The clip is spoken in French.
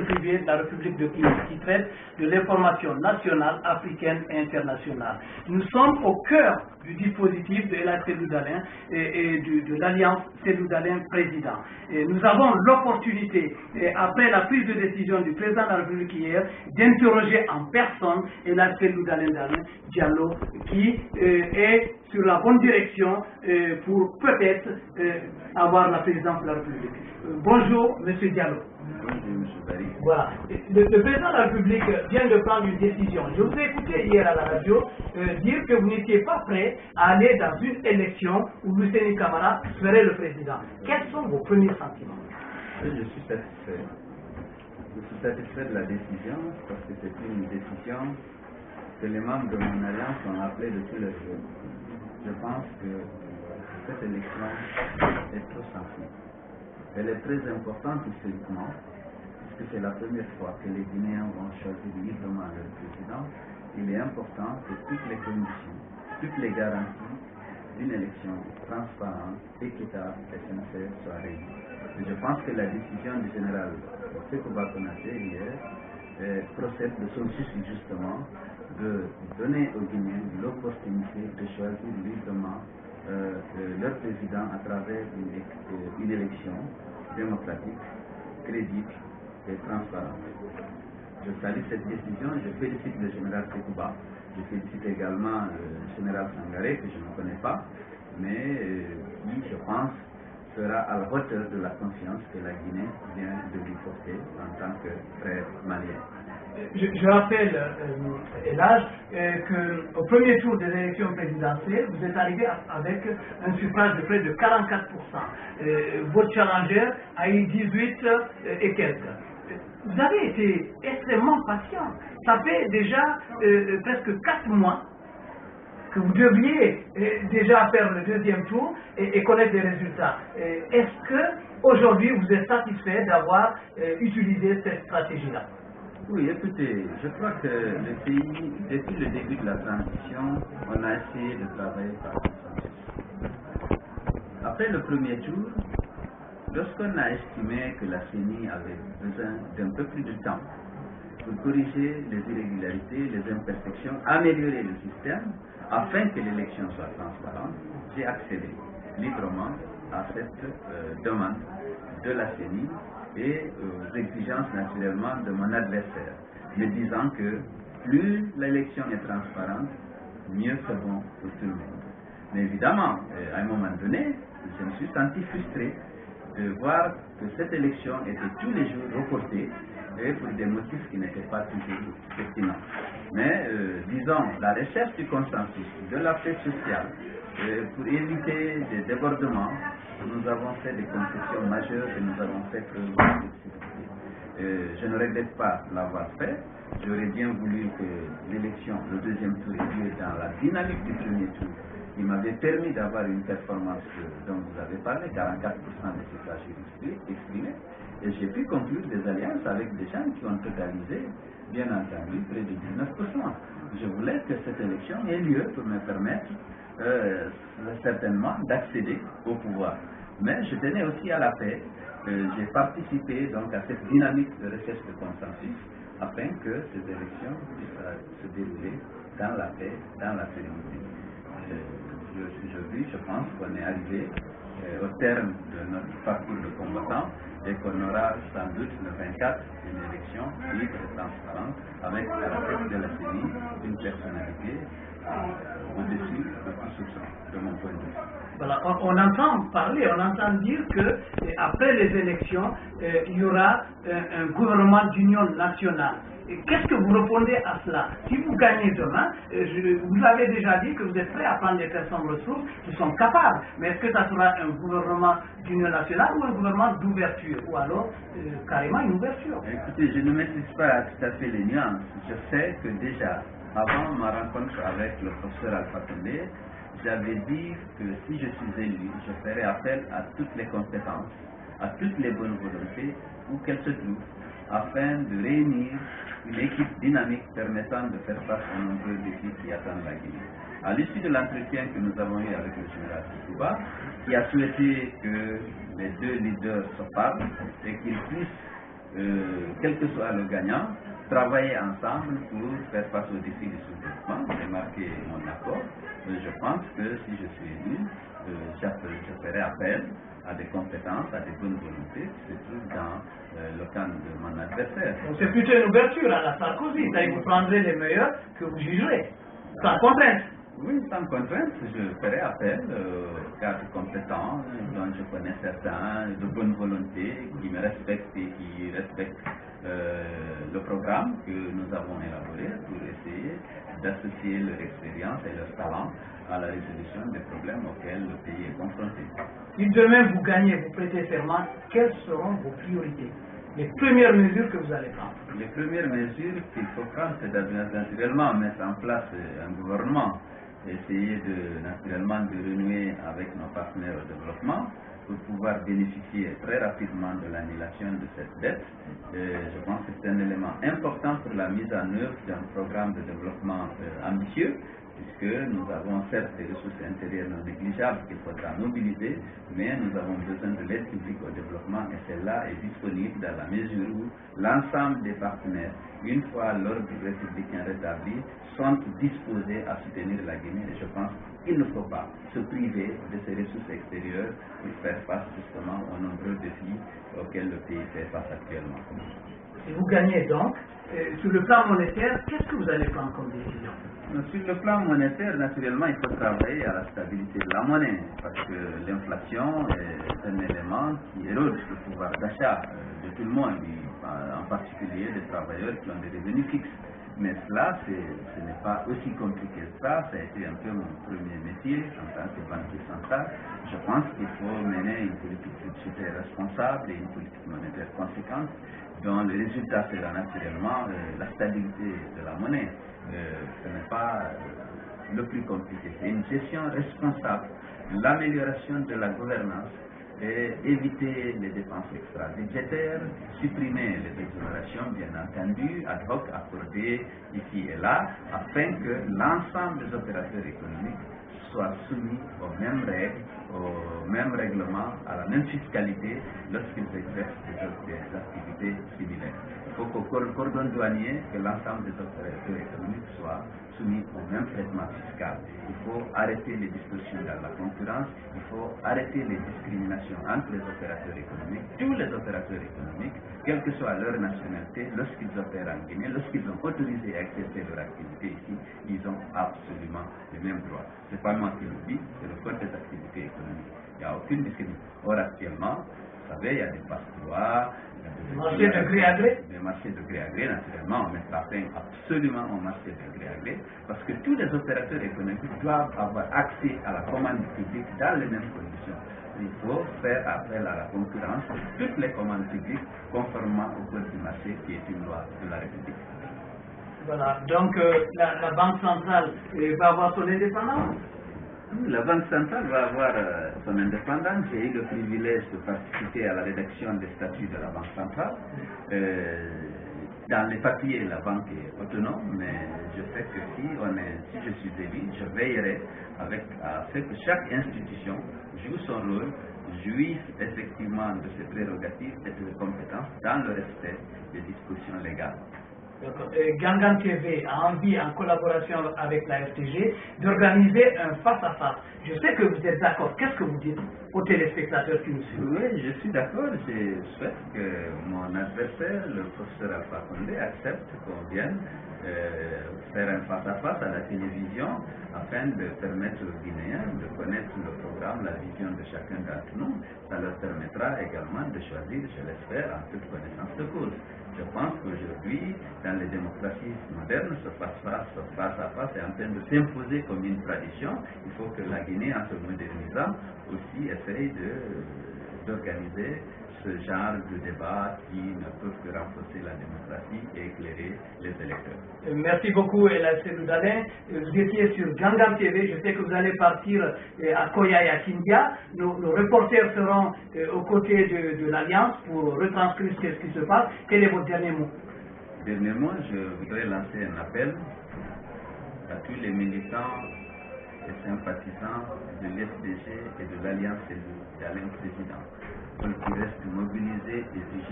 privé de la République de Guinée qui traite de l'information nationale, africaine et internationale. Nous sommes au cœur du dispositif de la Cellou-Dalein et de l'Alliance Cellou-Dalein président. Et nous avons l'opportunité, après la prise de décision du président de la République hier, d'interroger en personne la Cellou-Dalein Diallo qui est sur la bonne direction pour peut-être avoir la présidence de la République. Bonjour, Monsieur Diallo. Bonjour, M. Barry. Voilà. Le président de la République vient de prendre une décision. Je vous ai écouté hier à la radio dire que vous n'étiez pas prêt à aller dans une élection où Luceni Camara serait le président. Quels sont vos premiers sentiments? Je suis satisfait. Je suis satisfait de la décision parce que c'est une décision que les membres de mon alliance ont appelée de tous les jours. Je pense que cette élection est trop sensible. Elle est très importante historiquement, puisque c'est la première fois que les Guinéens vont choisir librement leur président. Il est important que toutes les conditions, toutes les garanties d'une élection transparente, équitable et sincère soient réunies. Et je pense que la décision du général Sekouba Konaté hier procède de son souci justement de donner aux Guinéens l'opportunité de choisir librement leur président à travers une élection démocratique, crédible et transparente. Je salue cette décision, je félicite le général Sekouba, je félicite également le général Sangaré, que je ne connais pas, mais qui, je pense, sera à la hauteur de la confiance que la Guinée vient de lui porter en tant que frère malien. Je rappelle, Elage, qu'au premier tour des élections présidentielles, vous êtes arrivé avec un suffrage de près de 44%. Votre challenger a eu 18 et quelques. Vous avez été extrêmement patient. Ça fait déjà presque 4 mois que vous deviez déjà faire le deuxième tour et connaître des résultats. Est-ce que aujourd'hui vous êtes satisfait d'avoir utilisé cette stratégie-là? Oui, écoutez, je crois que le pays, depuis le début de la transition, on a essayé de travailler par consensus. Après le premier tour, lorsqu'on a estimé que la CENI avait besoin d'un peu plus de temps pour corriger les irrégularités, les imperfections, améliorer le système, afin que l'élection soit transparente, j'ai accédé librement à cette demande de la CENI et aux exigences naturellement de mon adversaire, me disant que plus l'élection est transparente, mieux c'est bon pour tout le monde. Mais évidemment, à un moment donné, je me suis senti frustré de voir que cette élection était tous les jours reportée et pour des motifs qui n'étaient pas toujours pertinents. Mais disons, la recherche du consensus, de la paix sociale, pour éviter des débordements, nous avons fait des concessions majeures et nous avons fait preuve de flexibilité. Je ne regrette pas l'avoir fait. J'aurais bien voulu que l'élection, le deuxième tour, ait lieu dans la dynamique du premier tour. Il m'avait permis d'avoir une performance dont vous avez parlé, 44% des suffrages exprimés. Et j'ai pu conclure des alliances avec des gens qui ont totalisé, bien entendu, près de 19%. Je voulais que cette élection ait lieu pour me permettre certainement d'accéder au pouvoir. Mais je tenais aussi à la paix. J'ai participé donc à cette dynamique de recherche de consensus afin que ces élections puissent se dérouler dans la paix, dans la sérénité. Aujourd'hui, je pense qu'on est arrivé au terme de notre parcours de combattant et qu'on aura sans doute le 24 une élection libre et transparente avec à la tête de la CENI une personnalité au-dessus de tout soupçon, de mon point de vue. Voilà, on entend parler, on entend dire que après les élections, il y aura un gouvernement d'union nationale. Qu'est-ce que vous répondez à cela? Si vous gagnez demain, vous avez déjà dit que vous êtes prêt à prendre des personnes ressources qui sont capables. Mais est-ce que ça sera un gouvernement d'union nationale ou un gouvernement d'ouverture? Ou alors carrément une ouverture? Écoutez, je ne maîtrise pas tout à fait les nuances. Je sais que déjà, avant ma rencontre avec le professeur Alpha Condé, j'avais dit que si je suis élu, je ferai appel à toutes les compétences, à toutes les bonnes volontés, où qu'elles se trouvent, afin de réunir une équipe dynamique permettant de faire face aux nombreux défis qui attendent la Guinée. À l'issue de l'entretien que nous avons eu avec le général Sekouba, qui a souhaité que les deux leaders se parlent et qu'ils puissent quel que soit le gagnant, travailler ensemble pour faire face aux défis du sous-développement. J'ai marqué mon accord. Je pense que si je suis élu, je ferai appel à des compétences, à des bonnes volontés qui se trouvent dans le camp de mon adversaire. Donc c'est plutôt une ouverture à la Sarkozy, c'est-à-dire vous prendrez les meilleurs que vous jugerez, sans contrainte. Oui, sans contrainte, je ferai appel aux cadres compétents dont je connais certains, de bonne volonté, qui me respectent et qui respectent le programme que nous avons élaboré pour essayer d'associer leur expérience et leur talent à la résolution des problèmes auxquels le pays est confronté. Si demain vous gagnez, vous prêtez serment, quelles seront vos priorités? Les premières mesures que vous allez prendre? Les premières mesures qu'il faut prendre, c'est naturellement mettre en place un gouvernement, essayer naturellement de renouer avec nos partenaires au développement pour pouvoir bénéficier très rapidement de l'annulation de cette dette. Je pense que c'est un élément important pour la mise en œuvre d'un programme de développement ambitieux, puisque nous avons certes des ressources intérieures non négligeables qu'il faudra mobiliser, mais nous avons besoin de l'aide publique au développement et celle-là est disponible dans la mesure où l'ensemble des partenaires, une fois l'ordre républicain rétabli, sont disposés à soutenir la Guinée. Et je pense qu'il ne faut pas se priver de ces ressources extérieures pour faire face justement aux nombreux défis auxquels le pays fait face actuellement. Si vous gagnez donc, sur le plan monétaire, qu'est-ce que vous allez prendre comme décision? Sur le plan monétaire, naturellement, il faut travailler à la stabilité de la monnaie, parce que l'inflation est un élément qui érode le pouvoir d'achat de tout le monde, en particulier des travailleurs qui ont des revenus fixes. Mais cela, ce n'est pas aussi compliqué que ça. Ça a été un peu mon premier métier en tant que banquier central. Je pense qu'il faut mener une politique budgétaire responsable et une politique monétaire conséquente, dont le résultat sera naturellement la stabilité de la monnaie. Ce n'est pas le plus compliqué. C'est une gestion responsable, l'amélioration de la gouvernance, et éviter les dépenses extra-budgétaires, supprimer les exonérations, bien entendu, ad hoc accordées ici et là, afin que l'ensemble des opérateurs économiques soient soumis aux mêmes règles, aux mêmes règlements, à la même fiscalité lorsqu'ils exercent des activités similaires. Il faut qu'au cordon douanier, que l'ensemble des opérateurs économiques soient soumis au même traitement fiscal. Il faut arrêter les distorsions dans la concurrence, il faut arrêter les discriminations entre les opérateurs économiques. Tous les opérateurs économiques, quelle que soit leur nationalité, lorsqu'ils opèrent en Guinée, lorsqu'ils sont autorisés à exercer leur activité ici, ils ont absolument les mêmes droits. Ce n'est pas moi qui le dis, c'est le code des activités économiques. Il n'y a aucune discrimination. Or, actuellement, vous savez, il y a des passe-droits, des marchés de gré à gré. Des marchés de gré à gré, naturellement, on mettra fin absolument au marché de gré à gré, parce que tous les opérateurs économiques doivent avoir accès à la commande publique dans les mêmes conditions. Il faut faire appel à la concurrence pour toutes les commandes publiques, conformément au code du marché qui est une loi de la République. Voilà, donc la Banque centrale va avoir son indépendance? La Banque centrale va avoir son indépendance. J'ai eu le privilège de participer à la rédaction des statuts de la Banque centrale. Dans les papiers, la banque est autonome, mais je sais que si je suis élu, je veillerai à ce que chaque institution joue son rôle, jouisse effectivement de ses prérogatives et de ses compétences dans le respect des dispositions légales. Gangan TV a envie, en collaboration avec la FTG, d'organiser un face-à-face. Je sais que vous êtes d'accord. Qu'est-ce que vous dites aux téléspectateurs qui nous suivent? Oui, je suis d'accord. Je souhaite que mon adversaire, le professeur Alpha Condé, accepte qu'on vienne faire un face-à-face à la télévision afin de permettre aux Guinéens de connaître le programme, la vision de chacun d'entre nous. Ça leur permettra également de choisir, je l'espère, en toute connaissance de cause. Je pense qu'aujourd'hui, dans les démocraties modernes, ce face-à-face est en train de s'imposer comme une tradition. Il faut que la Guinée, en se modernisant, aussi essaye d'organiser ce genre de débat qui ne peuvent que renforcer la démocratie et éclairer les électeurs. Merci beaucoup, El Seydou Dalein. Vous étiez sur Gangan TV. Je sais que vous allez partir à Koya et à Kindia. Nos reporters seront aux côtés de l'Alliance pour retranscrire ce qui se passe. Quel est votre dernier mot? Dernier mot, je voudrais lancer un appel à tous les militants et sympathisants de l'FDG et de l'Alliance Seydou Dalein président, pour qu'ils restent mobilisés et vigilants.